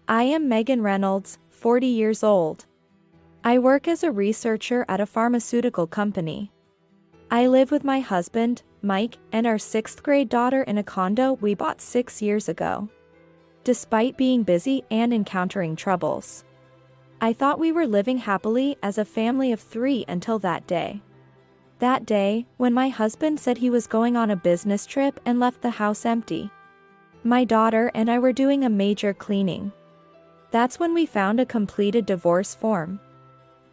I am Megan Reynolds, 40 years old. I work as a researcher at a pharmaceutical company. I live with my husband, Mike, and our 6th grade daughter in a condo we bought 6 years ago. Despite being busy and encountering troubles, I thought we were living happily as a family of 3 until that day. That day, when my husband said he was going on a business trip and left the house empty. My daughter and I were doing a major cleaning. That's when we found a completed divorce form.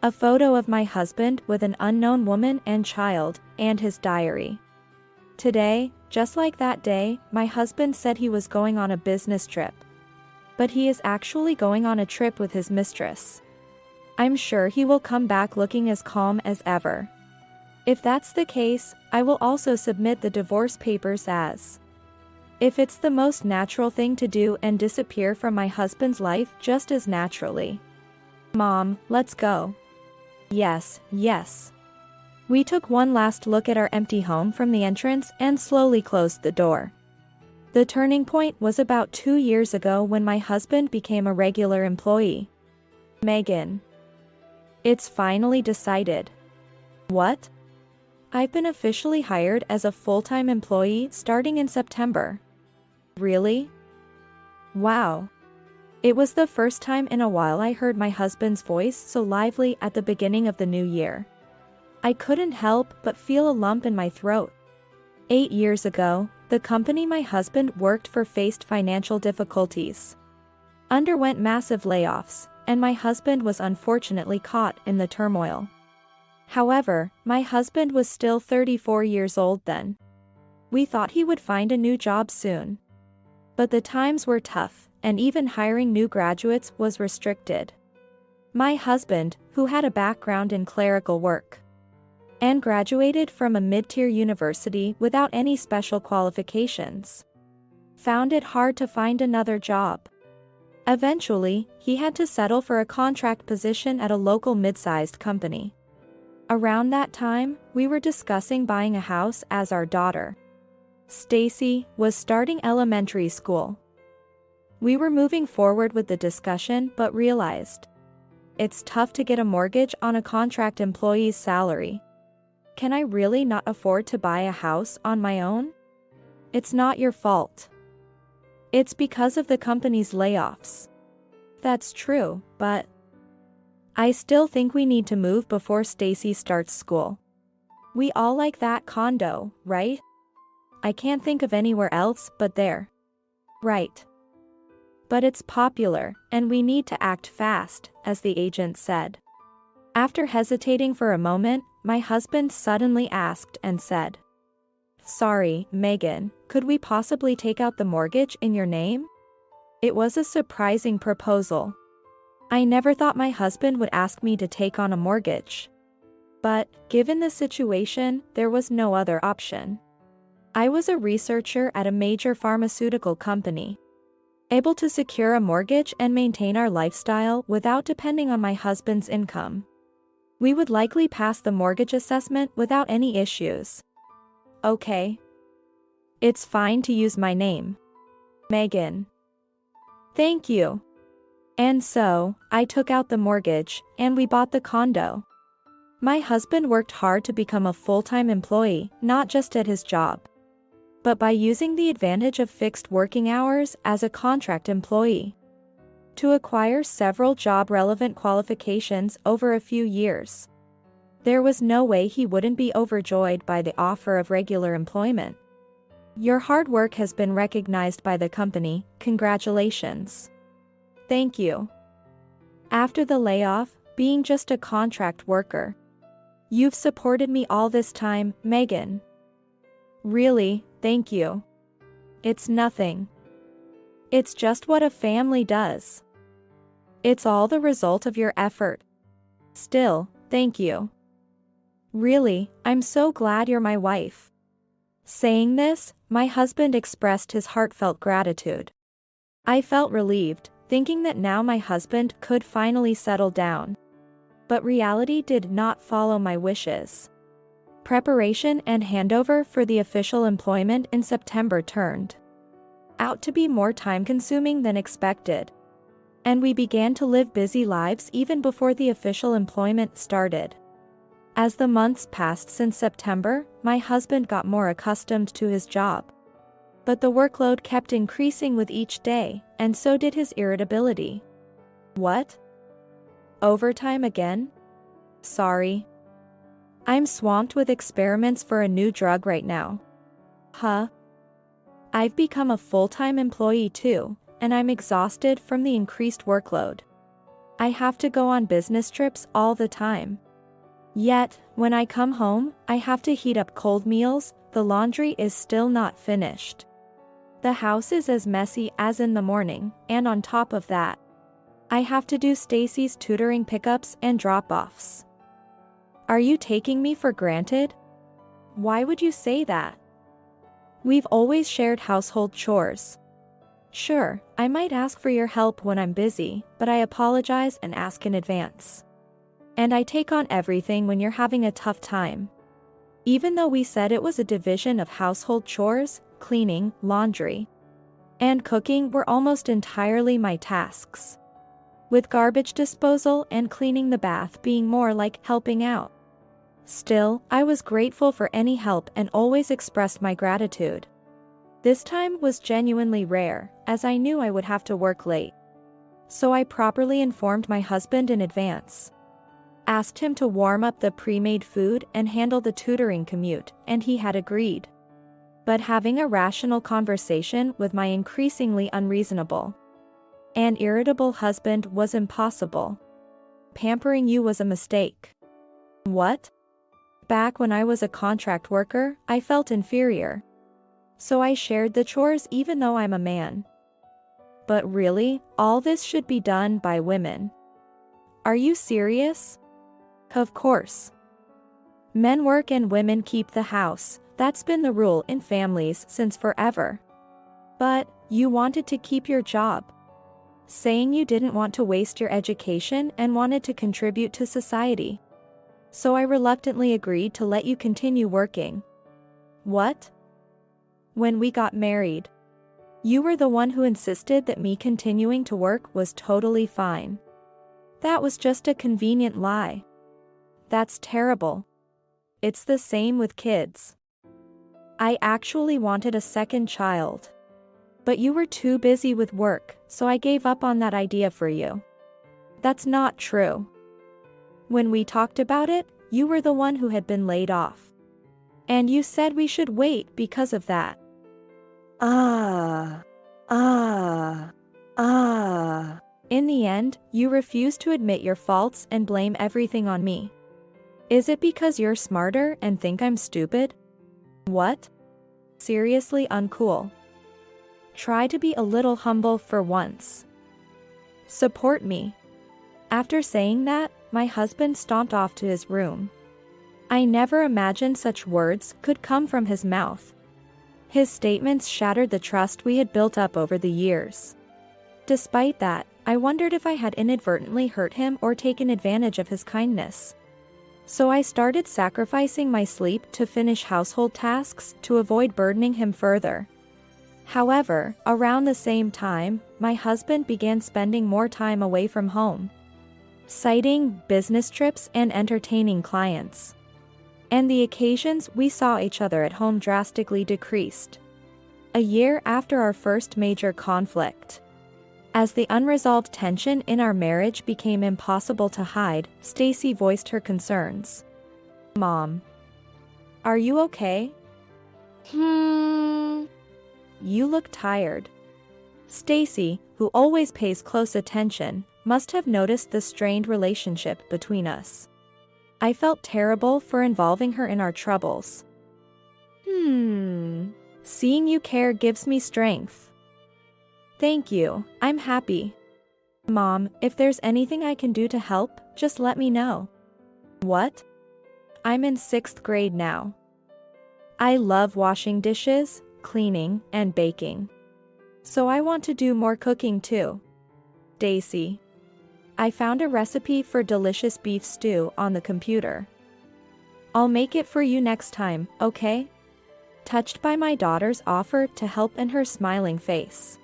A photo of my husband with an unknown woman and child, and his diary. Today, just like that day, my husband said he was going on a business trip. But he is actually going on a trip with his mistress. I'm sure he will come back looking as calm as ever. If that's the case, I will also submit the divorce papers as if it's the most natural thing to do and disappear from my husband's life just as naturally. Mom, let's go. Yes, yes. We took one last look at our empty home from the entrance and slowly closed the door. The turning point was about 2 years ago when my husband became a regular employee. Megan. It's finally decided. What? I've been officially hired as a full-time employee starting in September. Really? Wow. It was the first time in a while I heard my husband's voice so lively at the beginning of the new year. I couldn't help but feel a lump in my throat. 8 years ago, the company my husband worked for faced financial difficulties, underwent massive layoffs, and my husband was unfortunately caught in the turmoil. However, my husband was still 34 years old then. We thought he would find a new job soon. But the times were tough, and even hiring new graduates was restricted. My husband, who had a background in clerical work and graduated from a mid-tier university without any special qualifications, found it hard to find another job. Eventually, he had to settle for a contract position at a local mid-sized company. Around that time, we were discussing buying a house as our daughter, Stacy, was starting elementary school. We were moving forward with the discussion but realized it's tough to get a mortgage on a contract employee's salary. Can I really not afford to buy a house on my own? It's not your fault. It's because of the company's layoffs. That's true, but I still think we need to move before Stacy starts school. We all like that condo, right? I can't think of anywhere else but there. Right. But it's popular, and we need to act fast, as the agent said. After hesitating for a moment, my husband suddenly asked and said, "Sorry, Megan, could we possibly take out the mortgage in your name?" It was a surprising proposal. I never thought my husband would ask me to take on a mortgage. But, given the situation, there was no other option. I was a researcher at a major pharmaceutical company, able to secure a mortgage and maintain our lifestyle without depending on my husband's income. We would likely pass the mortgage assessment without any issues. Okay. It's fine to use my name. Megan. Thank you. And so, I took out the mortgage, and we bought the condo. My husband worked hard to become a full-time employee, not just at his job, but by using the advantage of fixed working hours as a contract employee to acquire several job-relevant qualifications over a few years. There was no way he wouldn't be overjoyed by the offer of regular employment. Your hard work has been recognized by the company, congratulations. Thank you. After the layoff, being just a contract worker, you've supported me all this time, Megan. Really, thank you. It's nothing. It's just what a family does. It's all the result of your effort. Still, thank you. Really, I'm so glad you're my wife. Saying this, my husband expressed his heartfelt gratitude. I felt relieved, thinking that now my husband could finally settle down. But reality did not follow my wishes. Preparation and handover for the official employment in September turned out to be more time-consuming than expected. And we began to live busy lives even before the official employment started. As the months passed since September, my husband got more accustomed to his job. But the workload kept increasing with each day, and so did his irritability. What? Overtime again? Sorry. I'm swamped with experiments for a new drug right now. Huh? I've become a full-time employee too, and I'm exhausted from the increased workload. I have to go on business trips all the time. Yet, when I come home, I have to heat up cold meals, the laundry is still not finished. The house is as messy as in the morning, and on top of that, I have to do Stacy's tutoring pickups and drop-offs. Are you taking me for granted? Why would you say that? We've always shared household chores. Sure, I might ask for your help when I'm busy, but I apologize and ask in advance. And I take on everything when you're having a tough time. Even though we said it was a division of household chores, cleaning, laundry, and cooking were almost entirely my tasks, with garbage disposal and cleaning the bath being more like helping out. Still, I was grateful for any help and always expressed my gratitude. This time was genuinely rare, as I knew I would have to work late. So I properly informed my husband in advance. Asked him to warm up the pre-made food and handle the tutoring commute, and he had agreed. But having a rational conversation with my increasingly unreasonable and irritable husband was impossible. Pampering you was a mistake. What? Back when I was a contract worker, I felt inferior. So I shared the chores even though I'm a man. But really, all this should be done by women. Are you serious? Of course. Men work and women keep the house, that's been the rule in families since forever. But, you wanted to keep your job. Saying you didn't want to waste your education and wanted to contribute to society. So I reluctantly agreed to let you continue working. What? When we got married, you were the one who insisted that me continuing to work was totally fine. That was just a convenient lie. That's terrible. It's the same with kids. I actually wanted a second child. But you were too busy with work, so I gave up on that idea for you. That's not true. When we talked about it, you were the one who had been laid off. And you said we should wait because of that. In the end, you refused to admit your faults and blame everything on me. Is it because you're smarter and think I'm stupid? What? Seriously uncool. Try to be a little humble for once. Support me. After saying that, my husband stomped off to his room. I never imagined such words could come from his mouth. His statements shattered the trust we had built up over the years. Despite that, I wondered if I had inadvertently hurt him or taken advantage of his kindness. So I started sacrificing my sleep to finish household tasks to avoid burdening him further. However, around the same time, my husband began spending more time away from home, citing business trips and entertaining clients. And the occasions we saw each other at home drastically decreased. A year after our first major conflict, as the unresolved tension in our marriage became impossible to hide, Stacy voiced her concerns. Mom, are you okay? You look tired. Stacy, who always pays close attention, must have noticed the strained relationship between us. I felt terrible for involving her in our troubles. Seeing you care gives me strength. Thank you, I'm happy. Mom, if there's anything I can do to help, just let me know. What? I'm in 6th grade now. I love washing dishes, cleaning, and baking. So I want to do more cooking too. Daisy. I found a recipe for delicious beef stew on the computer. I'll make it for you next time, okay? Touched by my daughter's offer to help and her smiling face,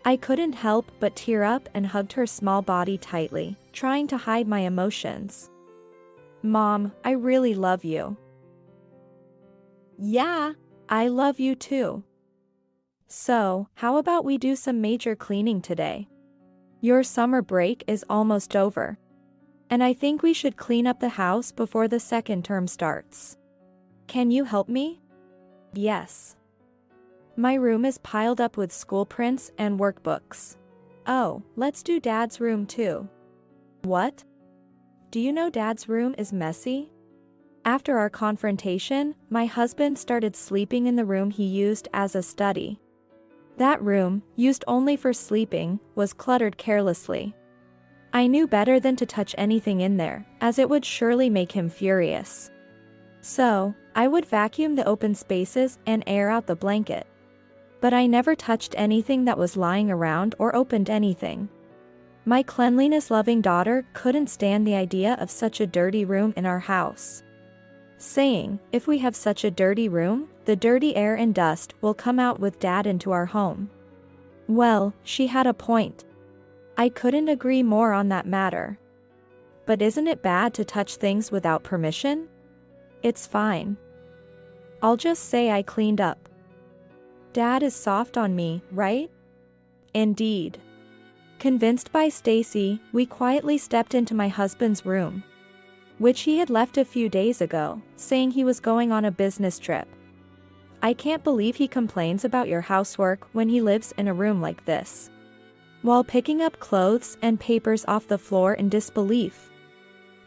I couldn't help but tear up and hugged her small body tightly, trying to hide my emotions. Mom, I really love you. Yeah, I love you too. So, how about we do some major cleaning today? Your summer break is almost over. And I think we should clean up the house before the second term starts. Can you help me? Yes. My room is piled up with school prints and workbooks. Oh, let's do Dad's room too. What? Do you know Dad's room is messy? After our confrontation, my husband started sleeping in the room he used as a study. That room, used only for sleeping, was cluttered carelessly. I knew better than to touch anything in there, as it would surely make him furious. So, I would vacuum the open spaces and air out the blanket. But I never touched anything that was lying around or opened anything. My cleanliness-loving daughter couldn't stand the idea of such a dirty room in our house, saying, if we have such a dirty room, the dirty air and dust will come out with Dad into our home. Well, she had a point. I couldn't agree more on that matter. But isn't it bad to touch things without permission? It's fine. I'll just say I cleaned up. Dad is soft on me, right? Indeed. Convinced by Stacy, we quietly stepped into my husband's room, which he had left a few days ago, saying he was going on a business trip. I can't believe he complains about your housework when he lives in a room like this. While picking up clothes and papers off the floor in disbelief,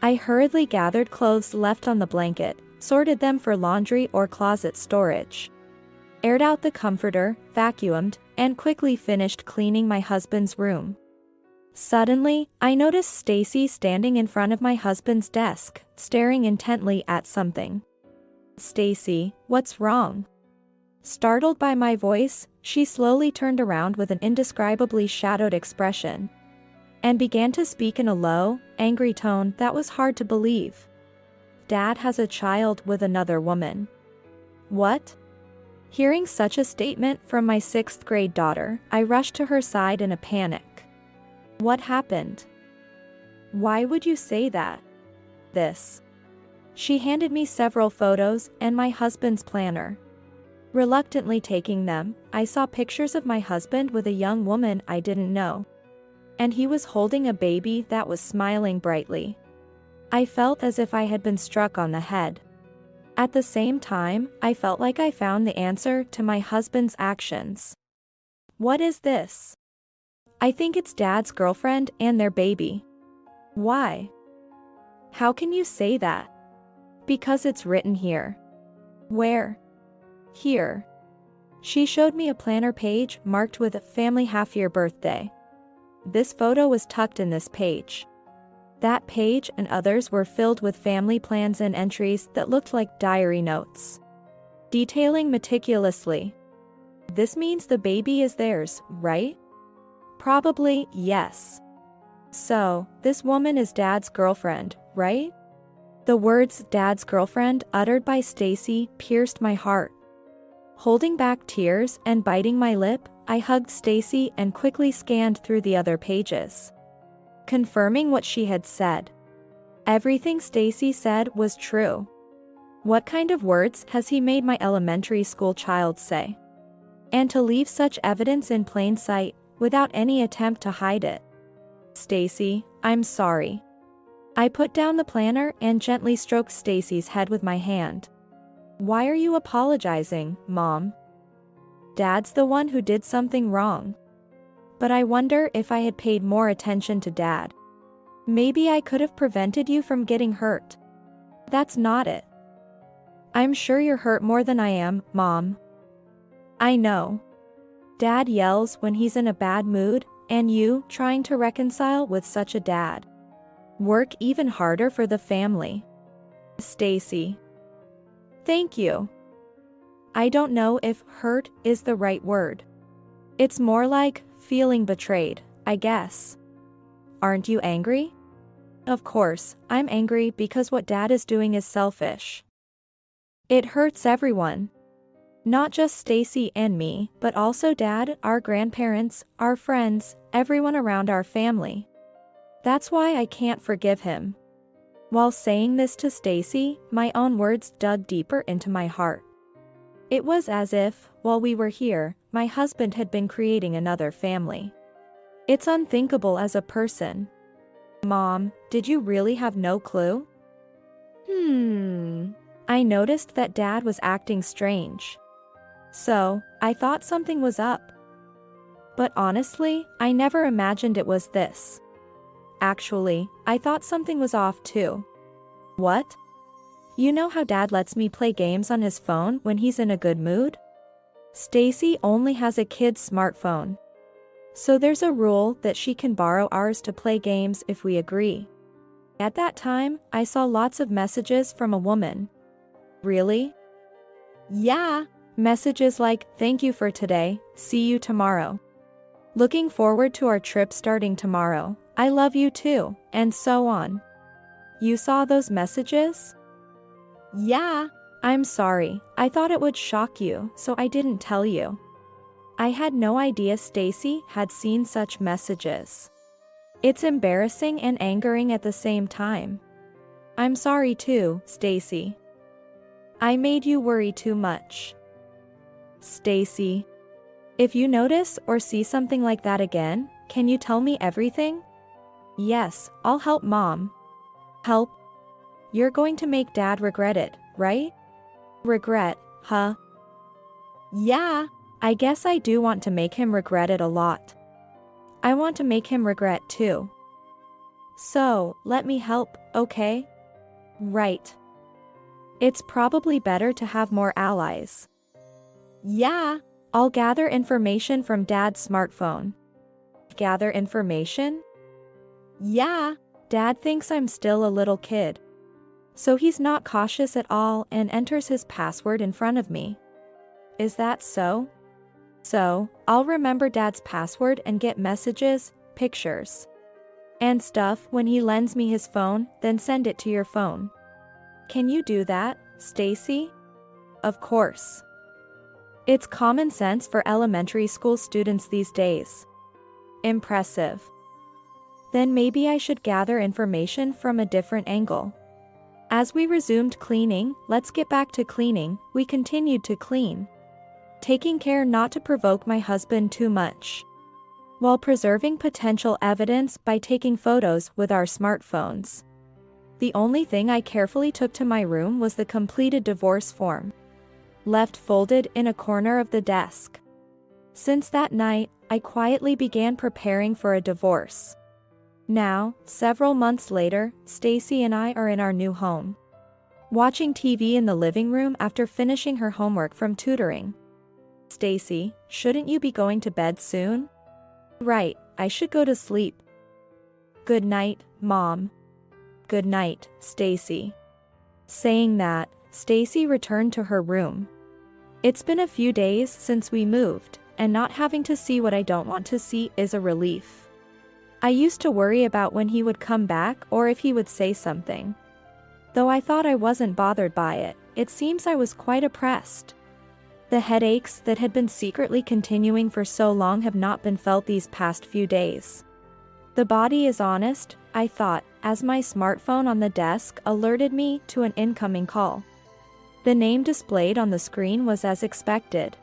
I hurriedly gathered clothes left on the blanket, sorted them for laundry or closet storage, aired out the comforter, vacuumed, and quickly finished cleaning my husband's room. Suddenly, I noticed Stacy standing in front of my husband's desk, staring intently at something. Stacy, what's wrong? Startled by my voice, she slowly turned around with an indescribably shadowed expression and began to speak in a low, angry tone that was hard to believe. Dad has a child with another woman. What? Hearing such a statement from my 6th grade daughter, I rushed to her side in a panic. What happened? Why would you say that? This. She handed me several photos and my husband's planner. Reluctantly taking them, I saw pictures of my husband with a young woman I didn't know. And he was holding a baby that was smiling brightly. I felt as if I had been struck on the head. At the same time, I felt like I found the answer to my husband's actions. What is this? I think it's Dad's girlfriend and their baby. Why? How can you say that? Because it's written here. Where? Here. She showed me a planner page marked with a family half-year birthday. This photo was tucked in this page. That page and others were filled with family plans and entries that looked like diary notes, detailing meticulously. This means the baby is theirs, right? Probably, yes. So, this woman is Dad's girlfriend, right? The words Dad's girlfriend uttered by Stacy pierced my heart. Holding back tears and biting my lip, I hugged Stacy and quickly scanned through the other pages, confirming what she had said. Everything Stacy said was true. What kind of words has he made my elementary school child say? And to leave such evidence in plain sight, without any attempt to hide it. Stacy, I'm sorry. I put down the planner and gently stroked Stacy's head with my hand. Why are you apologizing, Mom? Dad's the one who did something wrong. But I wonder if I had paid more attention to Dad. Maybe I could have prevented you from getting hurt. That's not it. I'm sure you're hurt more than I am, Mom. I know. Dad yells when he's in a bad mood, and you, trying to reconcile with such a dad, work even harder for the family. Stacy. Thank you. I don't know if hurt is the right word. It's more like feeling betrayed, I guess. Aren't you angry? Of course, I'm angry because what Dad is doing is selfish. It hurts everyone. Not just Stacy and me, but also Dad, our grandparents, our friends, everyone around our family. That's why I can't forgive him. While saying this to Stacy, my own words dug deeper into my heart. It was as if, while we were here, my husband had been creating another family. It's unthinkable as a person. Mom, did you really have no clue? I noticed that Dad was acting strange. So, I thought something was up. But honestly, I never imagined it was this. Actually, I thought something was off too. What? You know how Dad lets me play games on his phone when he's in a good mood? Stacy only has a kid's smartphone. So there's a rule that she can borrow ours to play games if we agree. At that time, I saw lots of messages from a woman. Really? Yeah. Messages like, thank you for today, see you tomorrow. Looking forward to our trip starting tomorrow, I love you too, and so on. You saw those messages? Yeah. I'm sorry, I thought it would shock you, so I didn't tell you. I had no idea Stacy had seen such messages. It's embarrassing and angering at the same time. I'm sorry too, Stacy. I made you worry too much. Stacy. If you notice or see something like that again, can you tell me everything? Yes, I'll help Mom. Help? You're going to make Dad regret it, right? Regret, huh? Yeah. I guess I do want to make him regret it a lot. I want to make him regret too. So, let me help, okay? Right. It's probably better to have more allies. Yeah. I'll gather information from Dad's smartphone. Gather information? Yeah. Dad thinks I'm still a little kid. So he's not cautious at all and enters his password in front of me. Is that so? So, I'll remember Dad's password and get messages, pictures, and stuff when he lends me his phone, then send it to your phone. Can you do that, Stacy? Of course. It's common sense for elementary school students these days. Impressive. Then maybe I should gather information from a different angle. As we resumed cleaning, let's get back to cleaning, we continued to clean, taking care not to provoke my husband too much, while preserving potential evidence by taking photos with our smartphones. The only thing I carefully took to my room was the completed divorce form, left folded in a corner of the desk. Since that night, I quietly began preparing for a divorce. Now, several months later, Stacy and I are in our new home, watching TV in the living room after finishing her homework from tutoring. Stacy, shouldn't you be going to bed soon? Right, I should go to sleep. Good night, Mom. Good night, Stacy. Saying that, Stacy returned to her room. It's been a few days since we moved, and not having to see what I don't want to see is a relief. I used to worry about when he would come back or if he would say something. Though I thought I wasn't bothered by it, it seems I was quite oppressed. The headaches that had been secretly continuing for so long have not been felt these past few days. The body is honest, I thought, as my smartphone on the desk alerted me to an incoming call. The name displayed on the screen was as expected.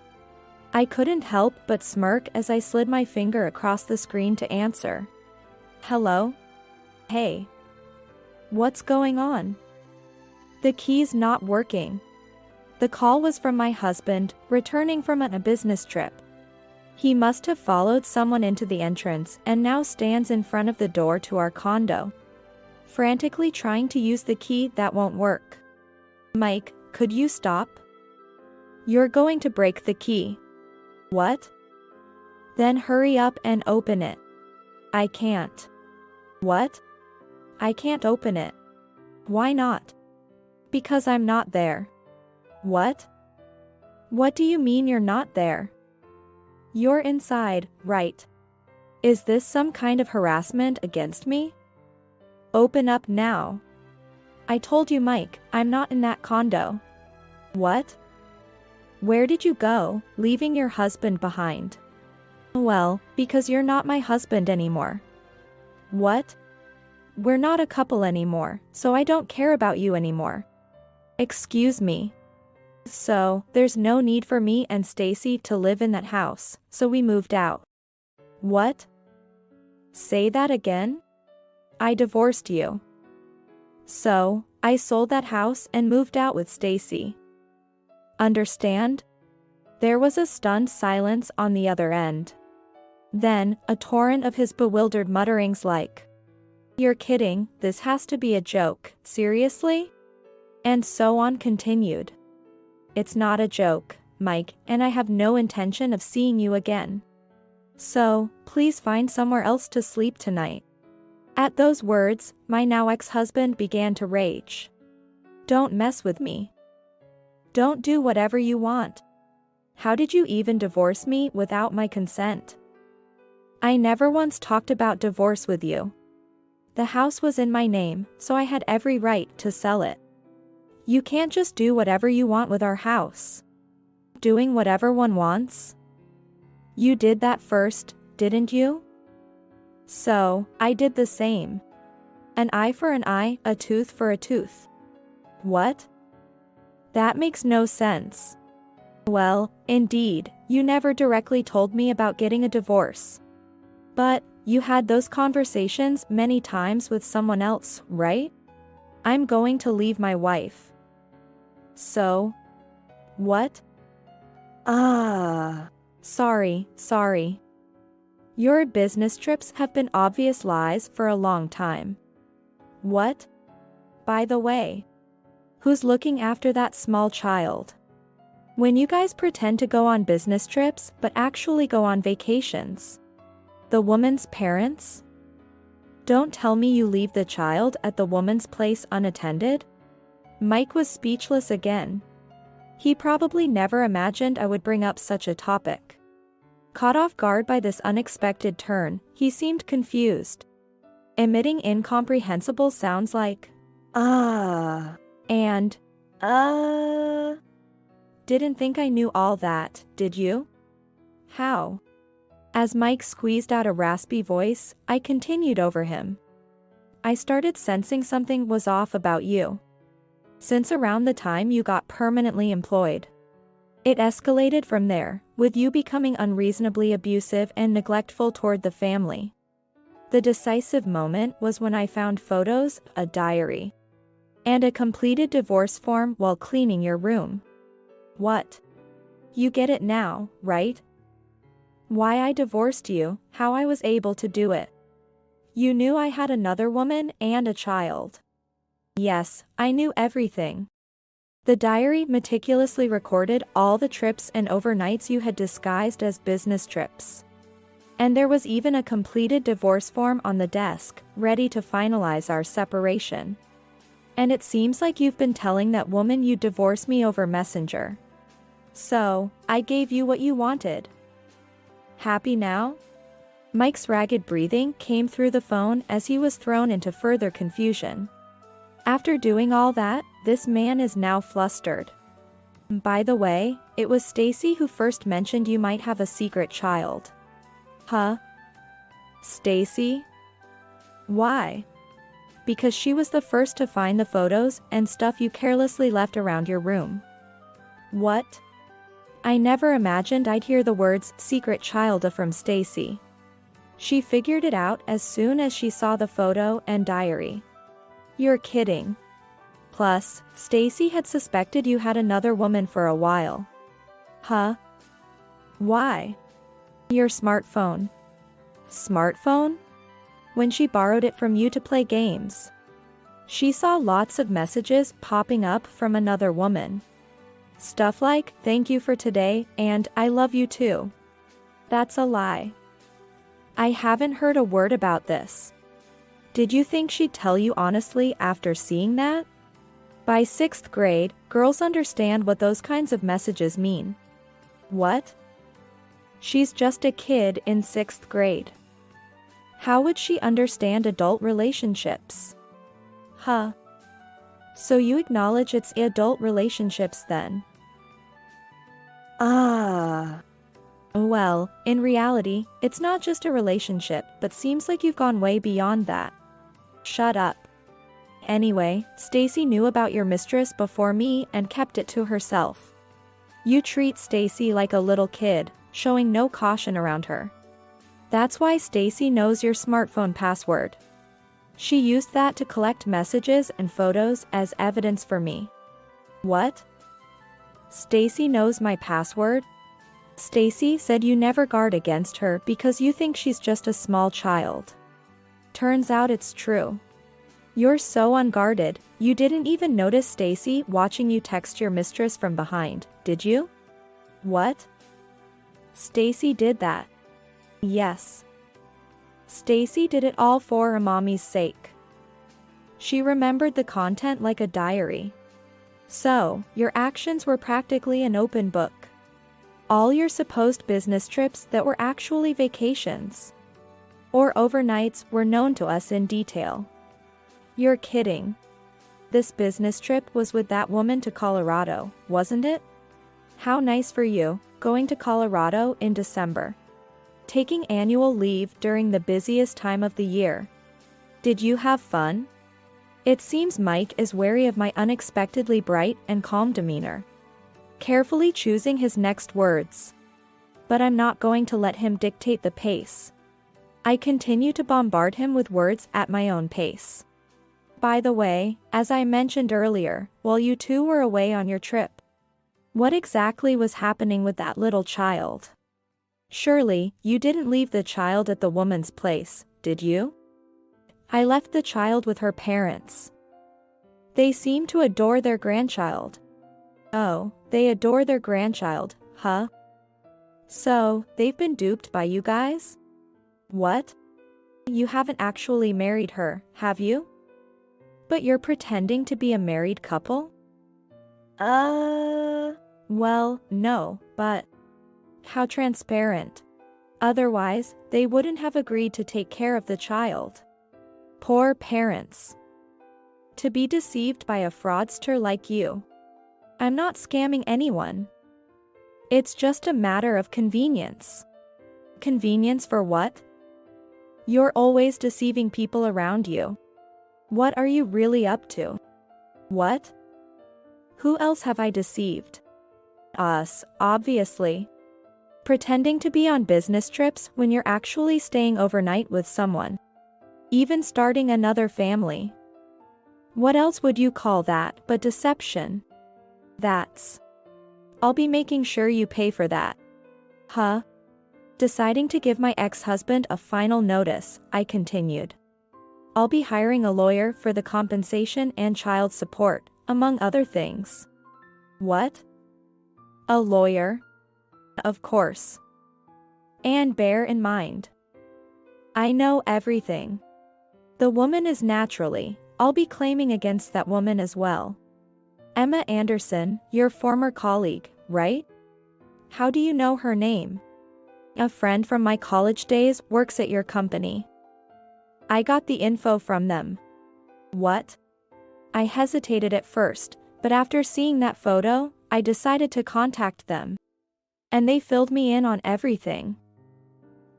I couldn't help but smirk as I slid my finger across the screen to answer. Hello? Hey. What's going on? The key's not working. The call was from my husband, returning from a business trip. He must have followed someone into the entrance and now stands in front of the door to our condo, frantically trying to use the key that won't work. Mike, could you stop? You're going to break the key. What? Then hurry up and open it. I can't. What? I can't open it. Why not? Because I'm not there. What? What do you mean you're not there? You're inside, right? Is this some kind of harassment against me? Open up now. I told you, Mike, I'm not in that condo. What? Where did you go, leaving your husband behind? Well, because you're not my husband anymore. What? We're not a couple anymore, so I don't care about you anymore. Excuse me. So, there's no need for me and Stacy to live in that house, so we moved out. What? Say that again? I divorced you. So, I sold that house and moved out with Stacy. Understand? There was a stunned silence on the other end. Then, a torrent of his bewildered mutterings like, "You're kidding, this has to be a joke, seriously?" And so on continued. It's not a joke, Mike, and I have no intention of seeing you again. So, please find somewhere else to sleep tonight. At those words, my now ex-husband began to rage. Don't mess with me. Don't do whatever you want. How did you even divorce me without my consent? I never once talked about divorce with you. The house was in my name, so I had every right to sell it. You can't just do whatever you want with our house. Doing whatever one wants? You did that first, didn't you? So, I did the same. An eye for an eye, a tooth for a tooth. What? That makes no sense. Well, indeed, you never directly told me about getting a divorce. But, you had those conversations many times with someone else, right? I'm going to leave my wife. So? What? Sorry. Your business trips have been obvious lies for a long time. What? By the way, who's looking after that small child? When you guys pretend to go on business trips but actually go on vacations. The woman's parents? Don't tell me you leave the child at the woman's place unattended? Mike was speechless again. He probably never imagined I would bring up such a topic. Caught off guard by this unexpected turn, he seemed confused, emitting incomprehensible sounds like, and, Didn't think I knew all that, did you? How? As Mike squeezed out a raspy voice, I continued over him. I started sensing something was off about you. Since around the time you got permanently employed. It escalated from there, with you becoming unreasonably abusive and neglectful toward the family. The decisive moment was when I found photos, a diary, and a completed divorce form while cleaning your room. What? You get it now, right? Why I divorced you, how I was able to do it. You knew I had another woman and a child. Yes, I knew everything. The diary meticulously recorded all the trips and overnights you had disguised as business trips. And there was even a completed divorce form on the desk, ready to finalize our separation. And it seems like you've been telling that woman you'd divorce me over Messenger. So, I gave you what you wanted. Happy now? Mike's ragged breathing came through the phone as he was thrown into further confusion. After doing all that, this man is now flustered. By the way, it was Stacy who first mentioned you might have a secret child. Huh? Stacy? Why? Because she was the first to find the photos and stuff you carelessly left around your room. What? I never imagined I'd hear the words secret child from Stacy. She figured it out as soon as she saw the photo and diary. You're kidding. Plus, Stacy had suspected you had another woman for a while. Huh? Why? Your smartphone. Smartphone? When she borrowed it from you to play games. She saw lots of messages popping up from another woman. Stuff like, thank you for today, and I love you too. That's a lie. I haven't heard a word about this. Did you think she'd tell you honestly after seeing that? By 6th grade, girls understand what those kinds of messages mean. What? She's just a kid in 6th grade. How would she understand adult relationships? Huh. So you acknowledge it's adult relationships then? Ah. Well, in reality, it's not just a relationship, but seems like you've gone way beyond that. Shut up. Anyway, Stacy knew about your mistress before me and kept it to herself. You treat Stacy like a little kid, showing no caution around her. That's why Stacy knows your smartphone password. She used that to collect messages and photos as evidence for me. What? Stacy knows my password? Stacy said you never guard against her because you think she's just a small child. Turns out it's true. You're so unguarded, you didn't even notice Stacy watching you text your mistress from behind, did you? What? Stacy did that. Yes. Stacy did it all for her mommy's sake. She remembered the content like a diary. So, your actions were practically an open book. All your supposed business trips that were actually vacations or overnights were known to us in detail. You're kidding. This business trip was with that woman to Colorado, wasn't it? How nice for you, going to Colorado in December. Taking annual leave during the busiest time of the year. Did you have fun? It seems Mike is wary of my unexpectedly bright and calm demeanor. Carefully choosing his next words. But I'm not going to let him dictate the pace. I continue to bombard him with words at my own pace. By the way, as I mentioned earlier, while you two were away on your trip, what exactly was happening with that little child? Surely, you didn't leave the child at the woman's place, did you? I left the child with her parents. They seem to adore their grandchild. Oh, they adore their grandchild, huh? So, they've been duped by you guys? What? You haven't actually married her, have you? But you're pretending to be a married couple? Well, no, but how transparent. Otherwise, they wouldn't have agreed to take care of the child. Poor parents. To be deceived by a fraudster like you. I'm not scamming anyone. It's just a matter of convenience. Convenience for what? You're always deceiving people around you. What are you really up to? What? Who else have I deceived? Us, obviously. Pretending to be on business trips when you're actually staying overnight with someone. Even starting another family. What else would you call that but deception? I'll be making sure you pay for that. Huh? Deciding to give my ex-husband a final notice, I continued. I'll be hiring a lawyer for the compensation and child support, among other things. What? A lawyer? Of course. And bear in mind, I know everything. The woman is naturally, I'll be claiming against that woman as well. Emma Anderson, your former colleague, right? How do you know her name? A friend from my college days works at your company. I got the info from them. What? I hesitated at first, but after seeing that photo, I decided to contact them. And they filled me in on everything.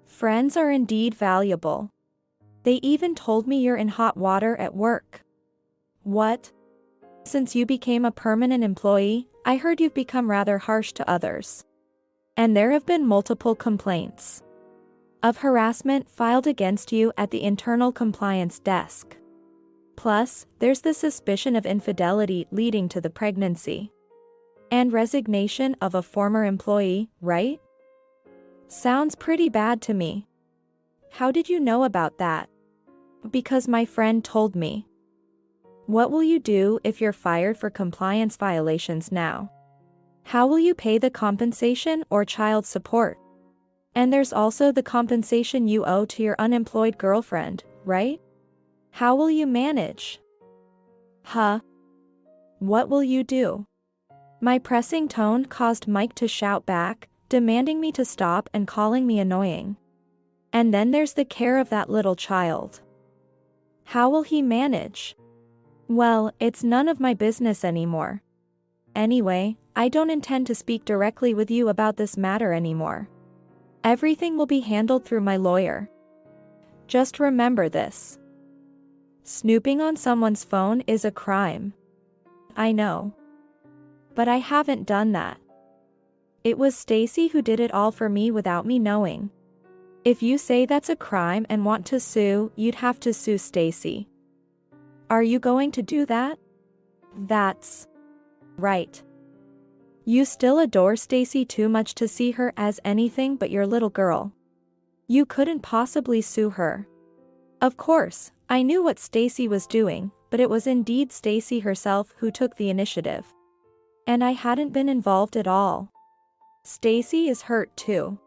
Friends are indeed valuable. They even told me you're in hot water at work. What? Since you became a permanent employee, I heard you've become rather harsh to others. And there have been multiple complaints of harassment filed against you at the internal compliance desk. Plus, there's the suspicion of infidelity leading to the pregnancy and resignation of a former employee, right? Sounds pretty bad to me. How did you know about that? Because my friend told me. What will you do if you're fired for compliance violations now? How will you pay the compensation or child support? And there's also the compensation you owe to your unemployed girlfriend, right? How will you manage? Huh? What will you do? My pressing tone caused Mike to shout back, demanding me to stop and calling me annoying. And then there's the care of that little child. How will he manage? Well, it's none of my business anymore. Anyway, I don't intend to speak directly with you about this matter anymore. Everything will be handled through my lawyer. Just remember this. Snooping on someone's phone is a crime. I know. But I haven't done that. It was Stacy who did it all for me without me knowing. If you say that's a crime and want to sue, you'd have to sue Stacy. Are you going to do that? That's right. You still adore Stacy too much to see her as anything but your little girl. You couldn't possibly sue her. Of course, I knew what Stacy was doing, but it was indeed Stacy herself who took the initiative. And I hadn't been involved at all. Stacy is hurt too.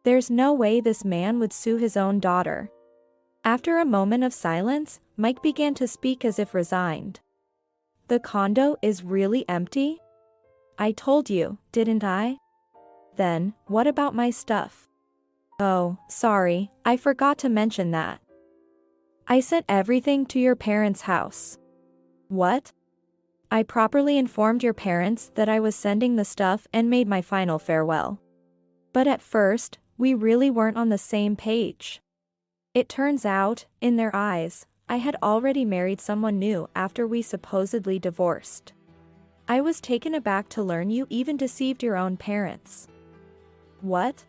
There's no way this man would sue his own daughter. After a moment of silence, Mike began to speak as if resigned. The condo is really empty? I told you, didn't I? Then, what about my stuff? Oh, sorry, I forgot to mention that. I sent everything to your parents' house. What? I properly informed your parents that I was sending the stuff and made my final farewell. But at first, we really weren't on the same page. It turns out, in their eyes, I had already married someone new after we supposedly divorced. I was taken aback to learn you even deceived your own parents. What?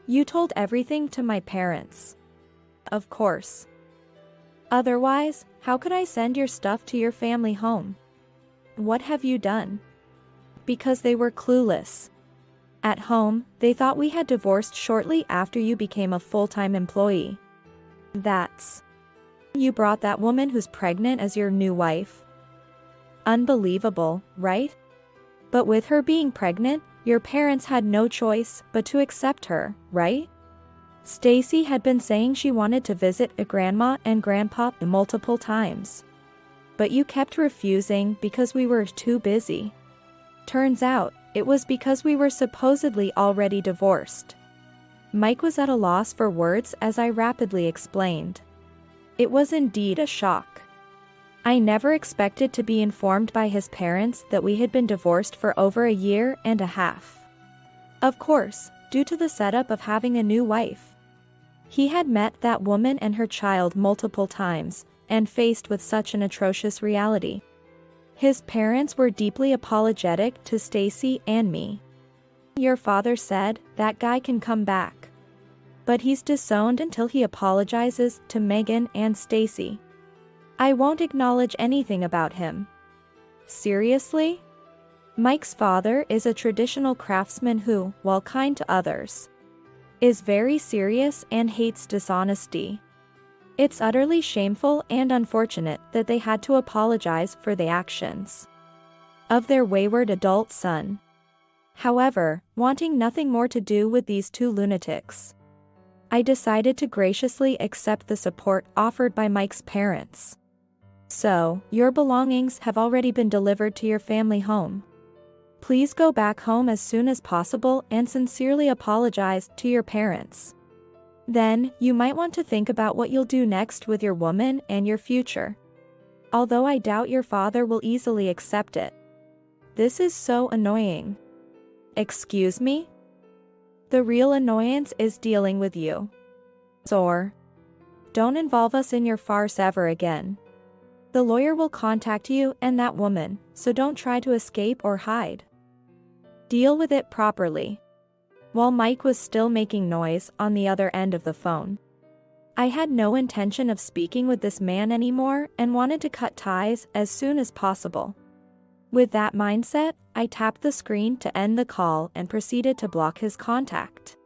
You told everything to my parents. Of course. Otherwise, how could I send your stuff to your family home? What have you done? Because they were clueless. At home, they thought we had divorced shortly after you became a full-time employee. That's... You brought that woman who's pregnant as your new wife? Unbelievable, right? But with her being pregnant, your parents had no choice but to accept her, right? Stacy had been saying she wanted to visit a grandma and grandpa multiple times. But you kept refusing because we were too busy. Turns out, it was because we were supposedly already divorced. Mike was at a loss for words as I rapidly explained. It was indeed a shock. I never expected to be informed by his parents that we had been divorced for over 1.5 years. Of course, due to the setup of having a new wife. He had met that woman and her child multiple times, and faced with such an atrocious reality. His parents were deeply apologetic to Stacy and me. Your father said, that guy can come back. But he's disowned until he apologizes to Megan and Stacy. I won't acknowledge anything about him. Seriously? Mike's father is a traditional craftsman who, while kind to others, is very serious and hates dishonesty. It's utterly shameful and unfortunate that they had to apologize for the actions of their wayward adult son. However, wanting nothing more to do with these two lunatics, I decided to graciously accept the support offered by Mike's parents. So, your belongings have already been delivered to your family home. Please go back home as soon as possible and sincerely apologize to your parents. Then, you might want to think about what you'll do next with your woman and your future. Although I doubt your father will easily accept it. This is so annoying. Excuse me? The real annoyance is dealing with you. Or, don't involve us in your farce ever again. The lawyer will contact you and that woman, so don't try to escape or hide. Deal with it properly. While Mike was still making noise on the other end of the phone, I had no intention of speaking with this man anymore and wanted to cut ties as soon as possible. With that mindset, I tapped the screen to end the call and proceeded to block his contact.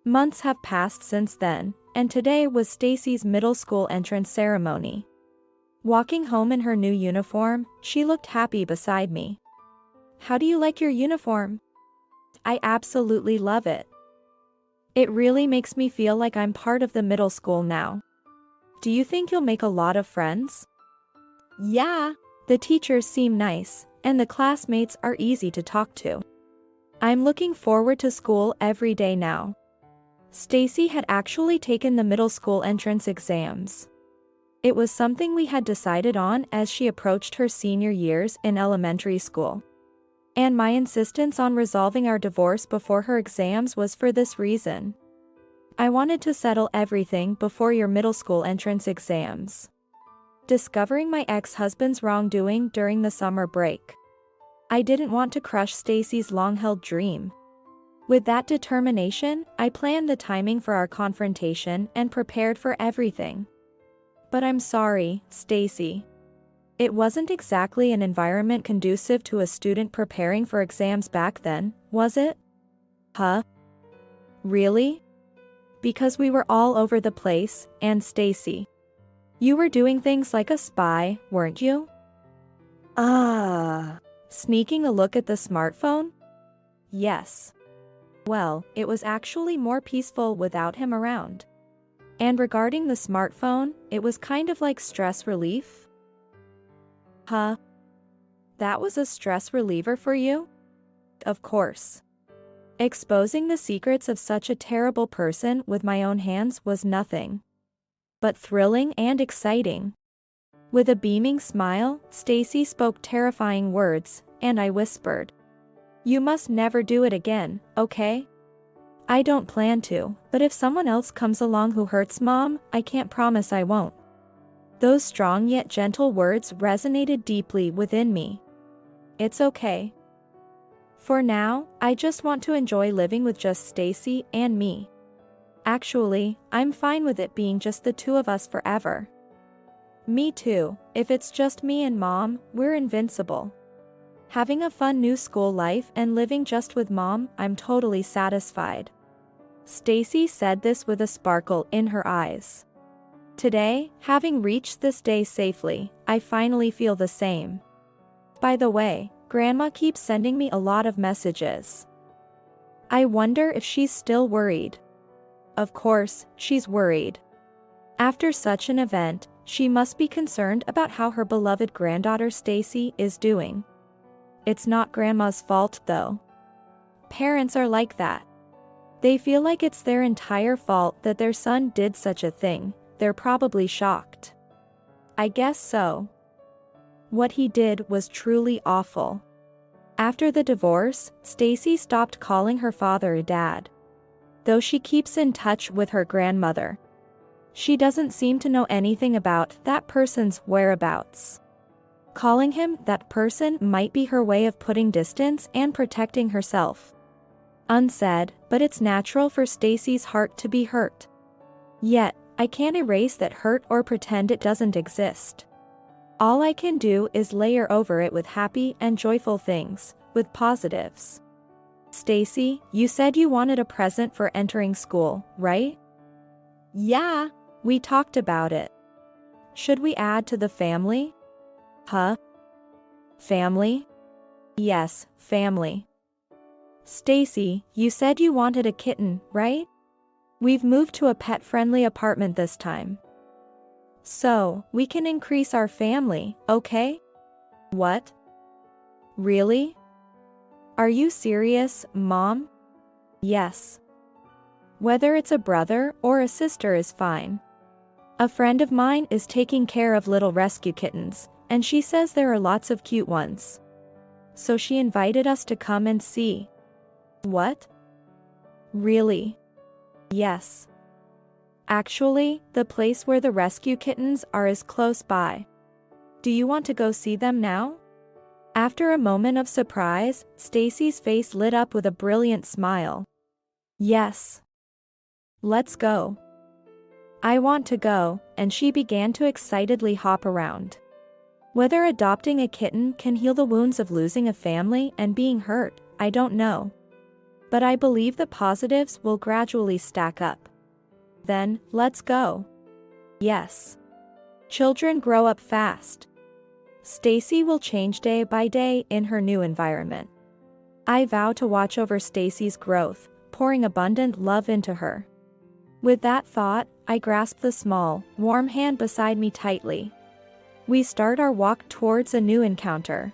Months have passed since then, and today was Stacy's middle school entrance ceremony. Walking home in her new uniform, she looked happy beside me. How do you like your uniform? I absolutely love it. It really makes me feel like I'm part of the middle school now. Do you think you'll make a lot of friends? Yeah. The teachers seem nice, and the classmates are easy to talk to. I'm looking forward to school every day now. Stacy had actually taken the middle school entrance exams. It was something we had decided on as she approached her senior years in elementary school. And my insistence on resolving our divorce before her exams was for this reason. I wanted to settle everything before your middle school entrance exams. Discovering my ex-husband's wrongdoing during the summer break. I didn't want to crush Stacy's long-held dream. With that determination, I planned the timing for our confrontation and prepared for everything. But I'm sorry, Stacy. It wasn't exactly an environment conducive to a student preparing for exams back then, was it? Huh? Really? Because we were all over the place, and Stacy. You were doing things like a spy, weren't you? Sneaking a look at the smartphone? Yes. Well, it was actually more peaceful without him around. And regarding the smartphone, it was kind of like stress relief. Huh? That was a stress reliever for you? Of course. Exposing the secrets of such a terrible person with my own hands was nothing but thrilling and exciting. With a beaming smile, Stacy spoke terrifying words, and I whispered, "You must never do it again, okay?" I don't plan to, but if someone else comes along who hurts Mom, I can't promise I won't. Those strong yet gentle words resonated deeply within me. It's okay. For now, I just want to enjoy living with just Stacy and me. Actually, I'm fine with it being just the two of us forever. Me too, if it's just me and Mom, we're invincible. Having a fun new school life and living just with Mom, I'm totally satisfied. Stacy said this with a sparkle in her eyes. Today, having reached this day safely, I finally feel the same. By the way, Grandma keeps sending me a lot of messages. I wonder if she's still worried. Of course, she's worried. After such an event, she must be concerned about how her beloved granddaughter Stacy is doing. It's not Grandma's fault though. Parents are like that. They feel like it's their entire fault that their son did such a thing. They're probably shocked. I guess so. What he did was truly awful. After the divorce, Stacy stopped calling her father a dad. Though she keeps in touch with her grandmother. She doesn't seem to know anything about that person's whereabouts. Calling him that person might be her way of putting distance and protecting herself. Unsaid, but it's natural for Stacy's heart to be hurt. Yet, I can't erase that hurt or pretend it doesn't exist. All I can do is layer over it with happy and joyful things, with positives. Stacy, you said you wanted a present for entering school, right? Yeah. We talked about it. Should we add to the family? Huh? Family? Yes, family. Stacy, you said you wanted a kitten, right? We've moved to a pet-friendly apartment this time. So, we can increase our family, okay? What? Really? Are you serious, Mom? Yes. Whether it's a brother or a sister is fine. A friend of mine is taking care of little rescue kittens, and she says there are lots of cute ones. So she invited us to come and see. What? Really? Yes. Actually, the place where the rescue kittens are is close by. Do you want to go see them now? After a moment of surprise, Stacy's face lit up with a brilliant smile. Yes. Let's go. I want to go, and she began to excitedly hop around. Whether adopting a kitten can heal the wounds of losing a family and being hurt, I don't know. But I believe the positives will gradually stack up. Then, let's go. Yes. Children grow up fast. Stacy will change day by day in her new environment. I vow to watch over Stacy's growth, pouring abundant love into her. With that thought, I grasp the small, warm hand beside me tightly. We start our walk towards a new encounter.